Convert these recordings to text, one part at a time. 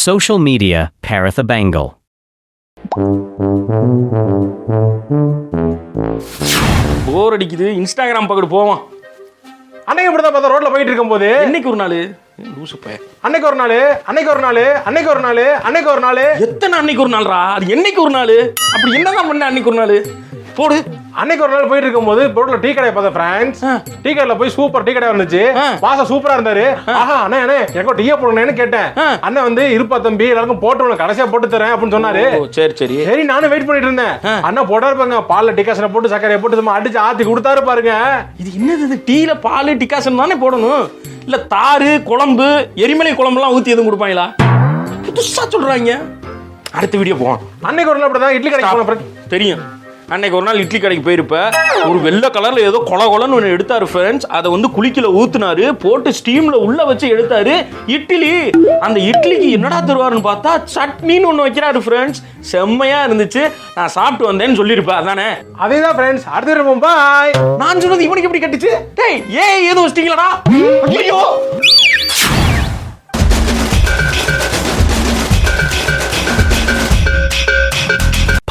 Social media, Paratha Bengal. போர் அடிக்குது, Instagram பக்கத்து போவோம். அன்னைக்கு இப்படி தான் பார்த்தா ரோட்ல போயிட்டு இருக்கும் போது என்னைக்கு ஒரு நாள் லூசு பையன். அன்னைக்கு ஒரு நாள் அன்னைக்கு ஒரு நாள் அன்னைக்கு ஒரு நாள் அன்னைக்கு ஒரு நாள் எத்தனை அன்னைக்கு ஒரு நாள்ரா? அது என்னைக்கு ஒரு நாள்? அப்படி என்னதான் பண்ண அன்னைக்கு ஒரு நாள்? போடு. அன்னைக்கு ஒரு நாள் போயிட்டு இருக்கும் போது ரோட்ல டீ கடை பார்த்தேன் ஃப்ரெண்ட்ஸ். டீ கடையில போய் சூப்பர் டீ கடை இருந்துச்சு. வாசம் சூப்பரா இருந்தாரு. ஆஹா அண்ணே அண்ணே எனக்கு டீயே போடுங்கன்னு கேட்டேன். அண்ணன் வந்து இருப்பா தம்பி எல்லாருக்கும் போட்டு கடைசியா போட்டு தரேன் அப்படின்னு சொன்னாரு. சரி சரி சரி நானும் வெயிட் பண்ணிட்டு இருந்தேன். அண்ணா போட்டா இருப்பாங்க பால்ல டிகாசனை போட்டு சர்க்கரையை போட்டு அடிச்சு ஆத்தி கொடுத்தாரு பாருங்க. இது என்னது? டீல பால் டிகாசன் தானே போடணும், இல்ல தாறு குழம்பு எரிமலை குழம்புலாம் ஊத்தி எதுவும் கொடுப்பாங்களா? புதுசா சொல்றாங்க. அடுத்த வீடியோ போவோம். அன்னைக்கு ஒரு நாள் அப்படிதான் இட்லி கடைக்கு போனேன். தெரியும். அன்னைக்கு ஒரு நாள் இட்லி கடைக்கு போயிருப்ப, ஒரு வெள்ளை கலர்ல ஏதோ கொலன்னு ஒன்று எடுத்தாரு ஃப்ரெண்ட்ஸ். அதை வந்து குளிக்கல ஊத்துனாரு, போட்டு ஸ்டீம்ல உள்ள வச்சு எடுத்தாரு இட்லி. அந்த இட்லிக்கு என்னடா தருவாருன்னு பார்த்தா சட்னின்னு ஒன்று வைக்கிறாரு ஃப்ரெண்ட்ஸ். செம்மையா இருந்துச்சு. நான் சாப்பிட்டு வந்தேன்னு சொல்லியிருப்பேன். அதானே? அதேதான் ஃப்ரெண்ட்ஸ். அடுத்து இருப்போம். பாய். நான் சொன்னது இவனுக்கு எப்படி கட்டுச்சு? டேய் ஏதோ வச்சிட்டீங்களா? ஐயோ.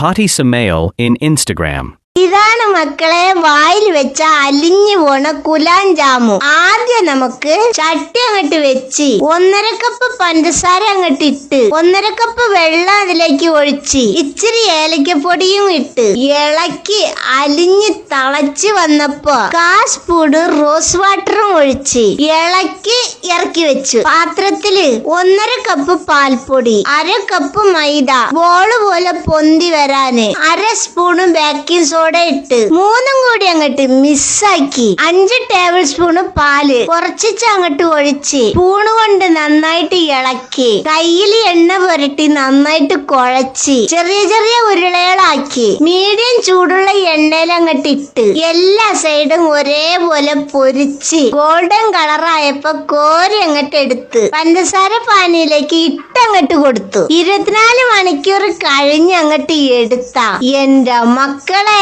Patti Samael in Instagram. ഇതാണ് മക്കളെ വായിൽ വെച്ച അലിഞ്ഞു പോണ കുലാം ജാമു. ആദ്യം നമുക്ക് ചട്ടി അങ്ങോട്ട് വെച്ച് 1.5 കപ്പ് പഞ്ചസാര അങ്ങോട്ട് ഇട്ട് 1.5 കപ്പ് വെള്ളം അതിലേക്ക് ഒഴിച്ച് ഇച്ചിരി ഏലക്കപ്പൊടിയും ഇട്ട് ഇളക്കി അലിഞ്ഞ് തിളച്ച് വന്നപ്പോ 1/4 സ്പൂണ് റോസ് വാട്ടറും ഒഴിച്ച് ഇളക്കി ഇറക്കി വെച്ചു. പാത്രത്തില് 1.5 കപ്പ് പാൽപ്പൊടി, 1/2 കപ്പ് മൈദ ബോള് പോലെ പൊന്തി വരാന് 1/2 സ്പൂണ് ബേക്കിംഗ് സോഡ ഇട്ട് 3ഉം കൂടി അങ്ങോട്ട് മിക്സാക്കി 5 ടേബിൾ സ്പൂണ് പാല് കുറച്ചിച്ച് അങ്ങോട്ട് ഒഴിച്ച് സ്പൂണ് കൊണ്ട് നന്നായിട്ട് ഇളക്കി കയ്യിൽ എണ്ണ പുരട്ടി നന്നായിട്ട് കുഴച്ച് ചെറിയ ചെറിയ ഉരുളകളാക്കി മീഡിയം ചൂടുള്ള എണ്ണയിൽ അങ്ങോട്ട് ഇട്ട് എല്ലാ സൈഡും ഒരേപോലെ പൊരിച്ച് ഗോൾഡൻ കളറായപ്പോ കോരി അങ്ങോട്ട് എടുത്ത് പഞ്ചസാര പാനിയിലേക്ക് ഇട്ടങ്ങോട്ട് കൊടുത്തു. 24 മണിക്കൂർ കഴിഞ്ഞ് അങ്ങോട്ട് എടുത്ത എന്റെ മക്കളെ.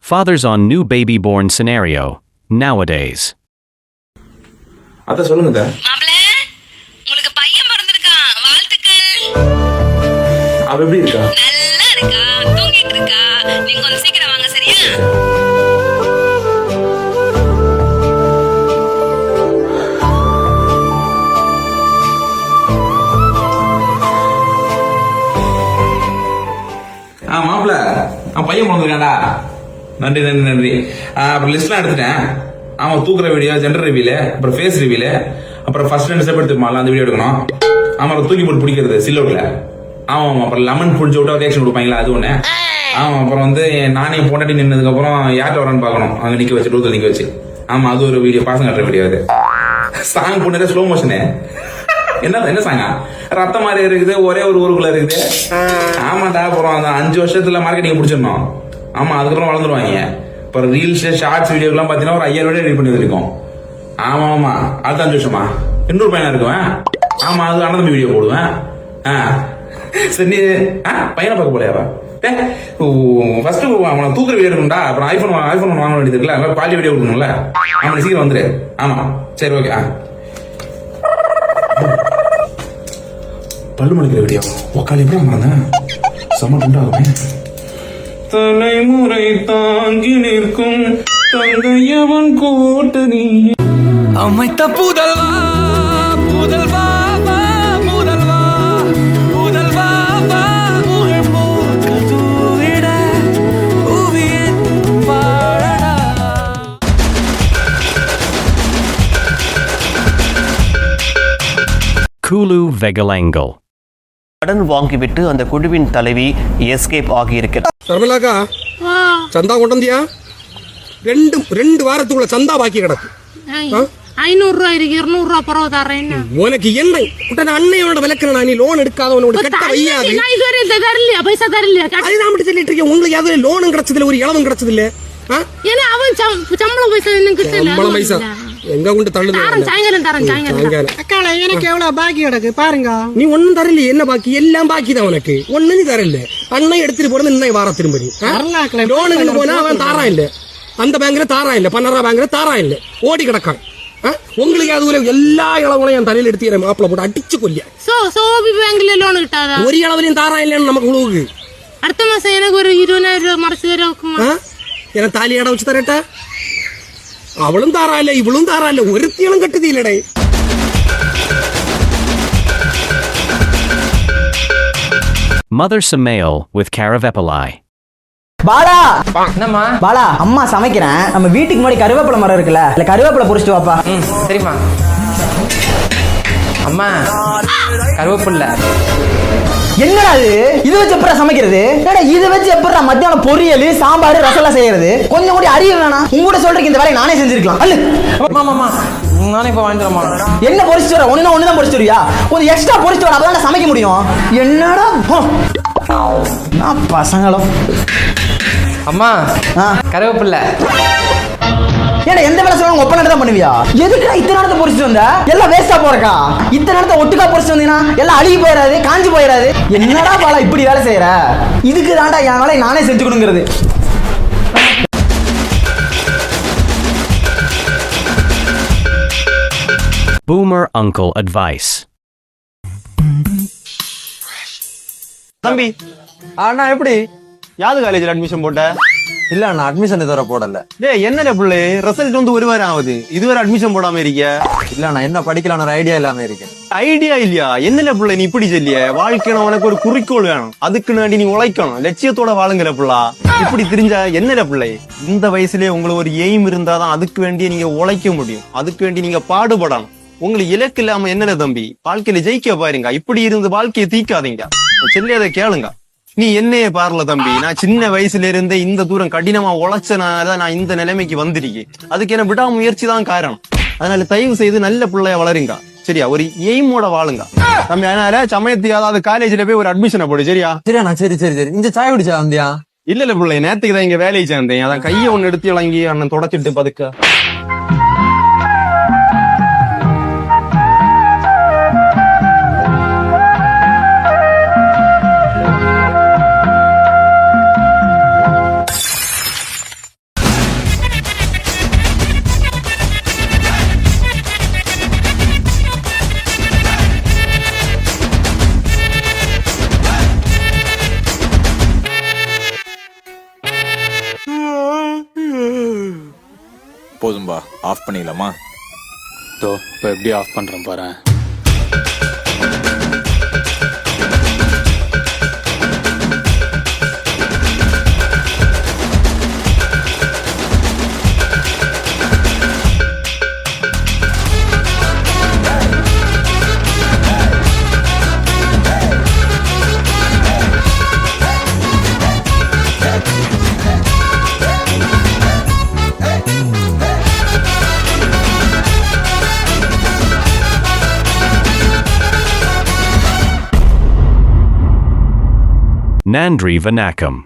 Fathers on new baby born scenario nowadays. அத சொல்லுங்க. மாப்ளே, உங்களுக்கு பையன் பிறந்திருக்கான். வாழ்த்துக்கள். அவ எப்படி இருக்கா? நல்லா இருக்கா, தூங்கிட்டு இருக்கா. நீங்க கொஞ்சம் சீக்கிரம் வாங்க சரியா? மாப்பிள்ள அவன் பையன் பிறந்திருக்காண்டா. நன்றி நன்றி நன்றி. அப்புறம் லிஸ்ட்லாம் எடுத்துட்டேன். அவன் தூக்குற வீடியோ, ஜெண்டர் ரிவியூல, அப்புறம் ஃபேஸ் ரிவியூல, அப்புறம் ஃபர்ஸ்ட் 2 ஸ்டெப் எடுத்துமால அந்த வீடியோ எடுக்கணும். அவன் தூக்கி போட்டு பிடிக்கிறது சில்லோட்ல. அவன் அப்புறம் லெமன் புடிச்சு விட்டா ரியாக்ஷன் கொடுப்பாங்களா அது ஒண்ணு. அவன் அப்புறம் வந்து நானே பொண்டாட்டி நின்னதுக்கு அப்புறம் யார்கிட்ட வரான்னு பாக்கணும். அங்க நிக்க வச்சு டூத்துல நிக்க வச்சு. ஆமா அது ஒரு வீடியோ, பாசம் கட்டுற வீடியோ. அது சாங் பொண்ணு ஸ்லோ மோஷனு. என்ன சாங்கா? ரத்த மாதிரி இருக்குது, ஒரே ஒரு ஊருக்குள்ள இருக்குது. ஆமாண்டா. அப்புறம் அந்த 5 வருஷத்துல மார்க்கெட்டிங் பிடிச்சிடணும். ஆமா அதுக்கப்புறம் வளர்ந்துருவாங்க. அப்புறம் ரீல்ஸ் ஷார்ட்ஸ் வீடியோலாம் பாத்தீங்கன்னா ஒரு 5000 எடிட் பண்ணி வச்சிருக்கோம். ஆமா ஆமா அடுத்த 5 வருஷமா இன்னொரு பையனா இருக்குவேன். ஆமா அது அண்ணன் தம்பி வீடியோ போடுவேன். சரி நீ பையனை பார்க்க போலையாவா? ஃபர்ஸ்ட் அவனை தூக்குற வீடியோ இருக்கும்டா. அப்புறம் ஐபோன் வாங்க வேண்டியது இருக்குல்ல, குவாலிட்டி வீடியோ கொடுக்கணும்ல. அவனை சீக்கிரம் வந்துரு. ஆமா சரி ஓகே. பல்லு மணிக்கிற வீடியோ உக்கால் எப்படி அம்மா செம்ம குண்டாகுமே. தலைமுறை தாங்கி நிற்கும் தங்கையவன் கூட்டணி அமைத்த புதல்வா புதல்வா புதல்வா புதல்வா புகழ் போக்கு தூவிட புவியின் வாழடா. Kulu Vegalangal. கடன் வாங்கிவிட்டு அந்த குழுவின் தலைவி எஸ்கேப் ஆகியிருக்கிறார். சர்மலாக்கா சந்தா கொண்டு வந்தியா? 2 வாரத்துக்குள்ள சந்தா பாக்கி கிடக்கு. 500 ரூபா இருக்கு, 200 ரூபா பரவ தரேன். உனக்கு என்ன உடனே அண்ணையோட விளக்குறா? நீ லோன் எடுக்காதவனோட கட்ட வையாது. நான் இதுவரை தரலையா, பைசா தரலையா? அதுதான் அப்படி சொல்லிட்டு இருக்கேன். உங்களுக்கு யாவது லோனும் கிடைச்சதில்ல, ஒரு இளவும் கிடைச்சது இல்ல. ஏன்னா அவன் சம்பளம் பைசா எனக்கு சம்பளம் பைசா எங்க கொண்டு தள்ளுது? சாயங்காலம் அக்கால எனக்கு எவ்வளவு பாக்கி கிடக்கு பாருங்க. நீ ஒன்னும் தரல. என்ன பாக்கி? எல்லாம் பாக்கி தான் உனக்கு. ஒண்ணு நீ தரல. அண்ணன் எடுத்துட்டு போறது இன்னும் வார திரும்பி லோனுக்கு போனா அவன் தாரா இல்ல. அந்த பேங்க்ல தாரா இல்ல, பன்னரா பேங்க்ல தாரா இல்ல, ஓடி கிடக்கான். உங்களுக்கு അതുപോലെ എല്ലാ ഇളവുകളും ഞാൻ തലയിൽ എടുത്ത് തരാം, മാപ്പിള പോട്ട് അടിച്ചു കൊല്ല. സോബി ബാങ്കിലെ ലോൺ കിട്ടാതാ? ഒരു ഇളവിലും താറാ ഇല്ലെന്ന് നമുക്ക് ഉള്ളൂ. അടുത്ത മാസം എനിക്ക് ഒരു 20,000 രൂപ മറിച്ച് തരാം. ഞാൻ താലിയട വെച്ച് തരട്ടെ. അവളും താറാല്ല, ഇവളും താറാല്ല, ഒരുത്തികളും കെട്ടുതീലടേ. Mother Samael with Caravepalai. Bala, Bala, அம்மா சமைக்கிறேன். நம்ம வீட்டுக்கு முன்னாடி கருவேப்பிலை மரம் இருக்குல்ல, இல்ல கருவேப்பிலை பொரிச்சிட்டு வாப்பா. சரிம்மா. அம்மா கருவேப்பிலை என்னடா இது வச்சு எப்படா சமைக்கிறது? இது வச்சு எப்படா மத்தியானம் பொரியல் சாம்பார் ரசம்லாம் செய்யறது? கொஞ்சம் கூட அறிவு வேணாம். உங்ககிட்ட சொல்றீங்க இந்த வேலையை நானே செஞ்சிருக்கலாம். அல்ல மாமா, நானே இப்ப வாங்கிடுறேம்மா. என்ன பொரிச்சிட்டு வர? ஒண்ணுதான் பொரிச்சிட்டு வரியா? கொஞ்சம் எக்ஸ்ட்ரா பொரிச்சிட்டு வர, அப்பதான் சமைக்க முடியும். என்னடா பசங்களும். அம்மா கருவேப்பிலை ஏன்னா எந்த வேலை சொல்லுவாங்க ஒப்பனை தான் பண்ணுவியா? எதுக்குடா இத்தனை நேரத்தை பொரிச்சிட்டு வந்த? எல்லாம் வேஸ்டா போறக்கா? இத்தனை நேரத்தை ஒட்டுக்கா பொரிச்சிட்டு வந்தீங்கன்னா எல்லாம் அழுகி போயிடாது, காஞ்சி போயிடாது. என்னடா பாலா இப்படி வேலை செய்யற? இதுக்கு தாண்டா என் வேலையை நானே செஞ்சு கொடுங்கிறது. Boomer Uncle Advice. தம்பி, அண்ணா எப்படி யாது காலேஜில் அட்மிஷன் போட்ட? இல்ல அண்ணா, அட்மிஷன் இதுவரை போடல. டேய் என்னடா பிள்ளை, ரிசல்ட் வந்து ஒரு வாரம் ஆகுது, இதுவரை அட்மிஷன் போடாம இருக்க? இல்ல அண்ணா, என்ன படிக்கலாம்னு ஒரு ஐடியா இல்லாம இருக்கேன். ஐடியா இல்லையா? என்னல பிள்ளை நீ இப்படி சொல்லிய? வாழ்க்கையில உனக்கு ஒரு குறிக்கோள் வேணும், அதுக்கு நாடி நீ உழைக்கணும், லட்சியத்தோட வாழுங்கிற பிள்ளை. இப்படி தெரிஞ்சா என்னல பிள்ளை? இந்த வயசுலயே உங்களுக்கு ஒரு எய்ம் இருந்தாதான் அதுக்கு வேண்டிய நீங்க உழைக்க முடியும், அதுக்கு வேண்டி நீங்க பாடுபடணும். உங்களுக்கு இலக்கு இல்லாம என்னல தம்பி, வாழ்க்கையில ஜெயிக்க பாருங்க. இப்படி இருந்து வாழ்க்கையை தீக்காதீங்க. சொல்லியதை கேளுங்க. நீ என்னைய பாருல தம்பி, நான் சின்ன வயசுல இருந்தே இந்த தூரம் கடினமா உழைச்சனாலதான் நான் இந்த நிலைமைக்கு வந்திருக்கேன். அதுக்கு என்ன விடாமுயற்சி தான் காரணம். அதனால தயவு செய்து நல்ல பிள்ளைய வளருங்க, சரியா? ஒரு எய்மோட வாழுங்க தம்பி. அதனால சமயத்துக்கு அதாவது காலேஜ்ல போய் ஒரு அட்மிஷனை போடு, சரியா? சரியா? சரி சரி சரி. இந்த சாய் குடிச்சா வந்தியா? இல்ல பிள்ளை, நேத்துக்கு தான் இங்க வேலையை சேர்ந்தேன். அதான் கையை ஒண்ணு எடுத்து இறங்கி அண்ணன் தொடச்சிட்டு பதுக்க. போதும்பா, ஆஃப் பண்ணிடலாமா? இப்போ எப்படி ஆஃப் பண்றேன் பாரு. Nandri Vanakam.